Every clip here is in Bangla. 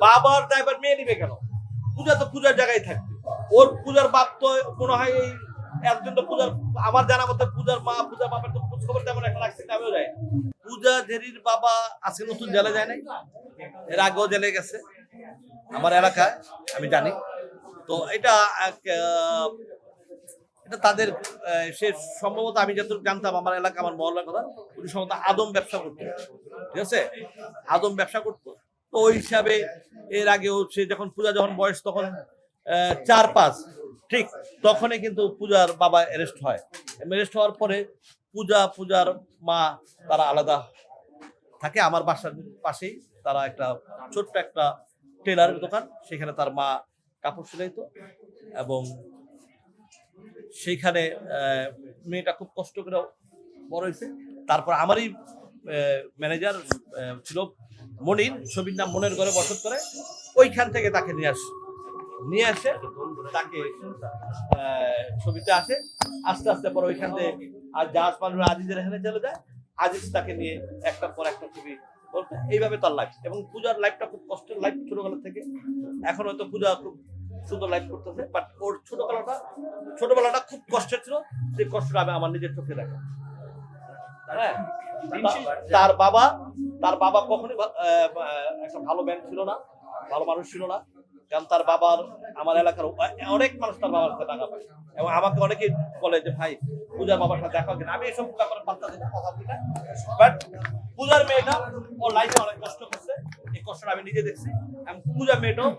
বাবার দায়ভার মেয়ে নিবে কেন? পূজা তো পূজার জায়গায় থাকবে। ওর পূজার বাপ তো মনে হয় এই একজন তো পূজার, আমার জানা মতে পূজার মা পূজার বাপের তো খোঁজ খবর তেমন একটা লাগছে, আমিও যাই। পূজা ঝেরির বাবা আজকে নতুন জেলে যায় নাই, এর আগেও জেলে গেছে আমার এলাকায়, আমি জানি। তো এটা এটা তাদের সে সম্ভবত, আমি যতটুকু জানতাম আমার এলাকা আমার মহল্লার কথা, উনি সম্ভবত আদম ব্যবসা করতো, ঠিক আছে, আদম ব্যবসা করতো। তো ওই হিসাবে এর আগেও সে যখন পূজা যখন বয়স তখন 4-5 ঠিক তখনই কিন্তু পূজার বাবা অ্যারেস্ট হয়। অ্যারেস্ট হওয়ার পরে পূজার মা তারা আলাদা থাকে। আমার বাসার পাশেই তারা একটা ছোট্ট একটা টেলারের দোকান, সেখানে তার মা কাপড় সেলাইতো এবং সেইখানে মেয়েটা খুব কষ্ট করে বড় হয়েছে। তারপর আমারই ম্যানেজার ছিল মনির, ছবির নাম মনের ঘরে বসত করে, ওইখান থেকে তাকে নিয়ে আসে তাকে ছবিতে আসে। আস্তে আস্তে পরে ওইখান থেকে আর জাহাজ পালুর আজিজের এখানে চলে যায়। আজিজ তাকে নিয়ে একটার পর একটা ছবি করতে, এইভাবে তার লাইফ। এবং পূজার লাইফটা খুব কষ্টের লাইফ ছোটবেলা থেকে। এখন হয়তো পূজা খুব সুন্দর লাইফ করতেছে, বাট ওর ছোটবেলাটা খুব কষ্টের ছিল। সেই কষ্টটা আমি আমার নিজের চোখে দেখা। হ্যাঁ, তার বাবা কখনোই একটা ভালো ব্যাংক ছিল না, ভালো মানুষ ছিল না। কারণ তার বাবার, আমার এলাকার অনেক মানুষ তার বাবার সাথে টাকা পায় এবং আমাকে অনেকেই বলে যে ভাই পূজার বাবার সাথে দেখা কিনা। আমি এসব ব্যাপারে বার্তা দিতে কথা বলি না, বাট পূজার মেয়েটা ওর লাইফে অনেক কষ্ট করছে, এই কষ্টটা আমি নিজে দেখছি। এবং পূজার মেয়েটাও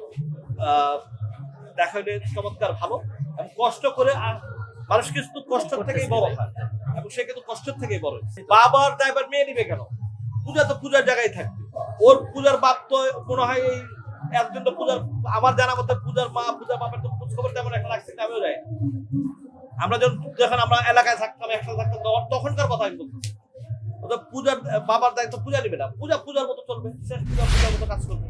দেখা হলে চমৎকার ভালো এবং কষ্ট করে, মানুষ কিন্তু কষ্ট থেকেই বড় হয় এবং সে কিন্তু কষ্ট থেকেই বড়। বাবার দায়ভার মেয়ে নিবে কেন? পূজা তো পূজার জায়গায় থাকবে। ওর পূজার বাপ তো মনে হয় এই একজন তো পূজার, আমার জানা মতে পূজার মা পূজার বাপের তো খোঁজ খবর তেমন একটা লাগছে, আমিও যাই। আমরা যখন আমরা এলাকায় থাকতাম, একসাথে থাকতাম, তখনকার কথা আমি বলছি। পূজার বাবার দায়িত্ব পূজা নিবে না, পূজার মতো চলবে, শেষ পূজার মতো কাজ করবে।